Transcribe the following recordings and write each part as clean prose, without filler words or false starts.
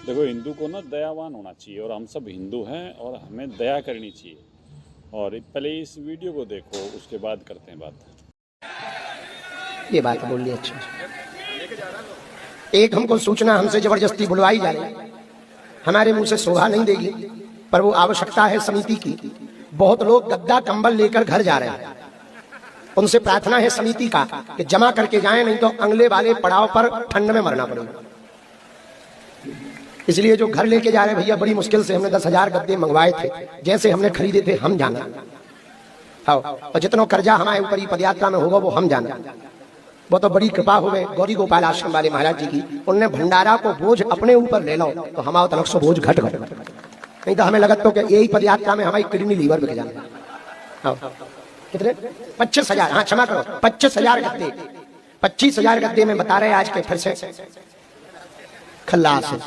देखो, हिंदू को ना दयावान होना चाहिए और हम सब हिंदू हैं और हमें दया करनी चाहिए। और पहले इस वीडियो को देखो, उसके बाद करते हैं बात। ये बात बोल ली। अच्छा, एक हमको सूचना हमसे जबरदस्ती बुलवाई जा रही, हमारे मुंह से शोभा नहीं देगी, पर वो आवश्यकता है समिति की। बहुत लोग गद्दा कंबल लेकर घर जा रहे हैं, उनसे प्रार्थना है समिति का कि जमा करके जाएं, नहीं तो अगले वाले पड़ाव पर ठंड में मरना पड़ेगा। इसलिए जो घर लेके जा रहे भैया, बड़ी मुश्किल से हमने 10,000 गद्दे मंगवाए थे, जैसे हमने खरीदे थे हम जाना। और जितना कर्जा हमारे ऊपर पदयात्रा में होगा वो हम जाना। वो तो बड़ी कृपा हो गए गौरी गोपाल आश्रम वाले महाराज जी की, उनने भंडारा को बोझ अपने ऊपर ले लो तो हमारा तलक से बोझ घट गए। नहीं तो हमें लगत तो कि यही पदयात्रा में हमारी किडनी लीवर बिक जाना। कितने? 25,000। हाँ क्षमा करो, 25,000 गद्दे। 25,000 गद्दे में बता रहे आज के फिर से खल्लास है।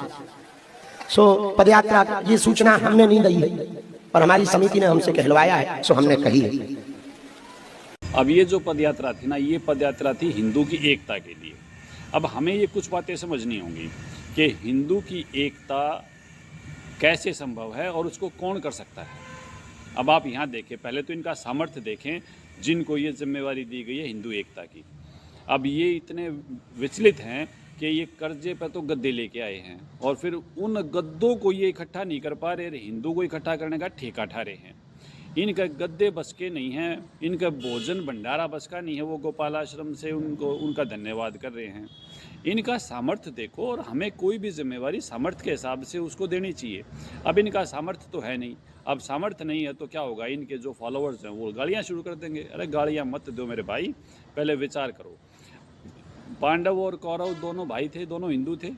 सो पदयात्रा ये सूचना हमने नहीं दी है, पर हमारी समिति ने हमसे कहलवाया है, सो हमने कही है। अब ये जो पदयात्रा थी ना, ये पदयात्रा थी हिंदू की एकता के लिए। अब हमें ये कुछ बातें समझनी होंगी कि हिंदू की एकता कैसे संभव है और उसको कौन कर सकता है। अब आप यहाँ देखें, पहले तो इनका सामर्थ्य देखें जिनको ये जिम्मेवारी दी गई है हिंदू एकता की। अब ये इतने विचलित हैं कि ये कर्जे पर तो गद्दे लेके आए हैं और फिर उन गद्दों को ये इकट्ठा नहीं कर पा रहे, हिंदू को इकट्ठा करने का ठेका ठा रहे हैं। इनका गद्दे बस के नहीं हैं, इनका भोजन भंडारा बस का नहीं है, वो गोपाल आश्रम से उनका धन्यवाद कर रहे हैं। इनका सामर्थ्य देखो, और हमें कोई भी जिम्मेवारी सामर्थ्य के हिसाब से उसको देनी चाहिए। अब इनका सामर्थ्य तो है नहीं, अब सामर्थ्य नहीं है तो क्या होगा, इनके जो फॉलोअर्स हैं वो गालियाँ शुरू कर देंगे। अरे गालियाँ मत दो मेरे भाई, पहले विचार करो। पांडव और कौरव दोनों भाई थे, दोनों हिंदू थे।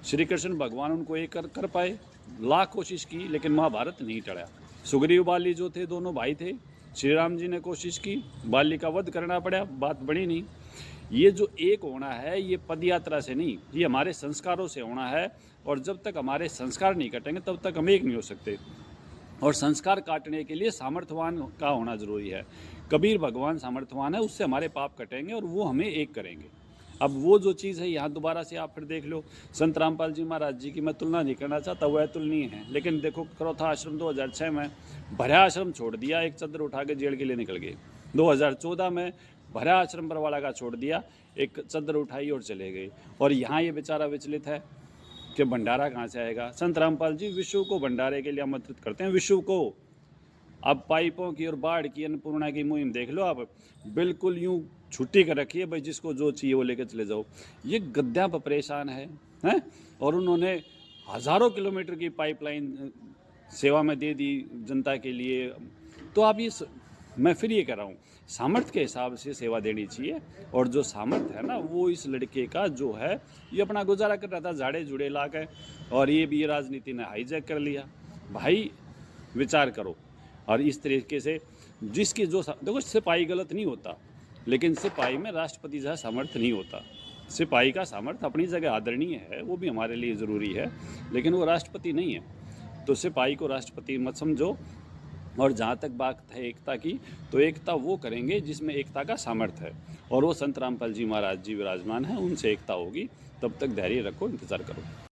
श्री कृष्ण भगवान उनको एक कर पाए, लाख कोशिश की लेकिन महाभारत नहीं टला। सुग्रीव बाली जो थे दोनों भाई थे, श्री राम जी ने कोशिश की, बाली का वध करना पड़ा, बात बनी नहीं। ये जो एक होना है ये पदयात्रा से नहीं, ये हमारे संस्कारों से होना है। और जब तक हमारे संस्कार नहीं कटेंगे तब तक हम एक नहीं हो सकते। और संस्कार काटने के लिए सामर्थ्यवान का होना जरूरी है। कबीर भगवान सामर्थ्यवान है, उससे हमारे पाप कटेंगे और वो हमें एक करेंगे। अब वो जो चीज़ है यहाँ दोबारा से आप फिर देख लो, संत रामपाल जी महाराज जी की मैं तुलना नहीं करना चाहता, वह तुलनीय है, लेकिन देखो क्रोथा आश्रम 2006 में भरा आश्रम छोड़ दिया, एक चद्दर उठा के जेल के लिए निकल गए। 2014 में भरा आश्रम बरवाड़ा का छोड़ दिया, एक चद्दर उठाई और चले गए। और यहाँ ये बेचारा विचलित है कि भंडारा कहाँ से आएगा। संत रामपाल जी विश्व को भंडारे के लिए आमंत्रित करते हैं, विश्व को। अब पाइपों की और बाढ़ की अन्नपूर्णा की मुहिम देख लो आप, बिल्कुल यूँ छुट्टी कर रखी है भाई, जिसको जो चाहिए वो लेकर चले जाओ। ये गद्दा पर परेशान हैं और उन्होंने हज़ारों किलोमीटर की पाइपलाइन सेवा में दे दी जनता के लिए। तो आप मैं फिर ये कह रहा हूँ, सामर्थ्य के हिसाब से सेवा देनी चाहिए। और जो सामर्थ्य है ना, वो इस लड़के का जो है, ये अपना गुजारा कर रहा था झाड़े जुड़े ला के, और ये भी राजनीति ने हाईजैक कर लिया। भाई विचार करो। और इस तरीके से जिसकी जो देखो, सिपाही गलत नहीं होता, लेकिन सिपाही में राष्ट्रपति जैसा सामर्थ्य नहीं होता। सिपाही का सामर्थ्य अपनी जगह आदरणीय है, वो भी हमारे लिए ज़रूरी है, लेकिन वो राष्ट्रपति नहीं है। तो सिपाही को राष्ट्रपति मत समझो। और जहाँ तक बात है एकता की, तो एकता वो करेंगे जिसमें एकता का सामर्थ्य है, और वो संत रामपाल जी महाराज जी विराजमान हैं, उनसे एकता होगी। तब तक धैर्य रखो, इंतज़ार करो।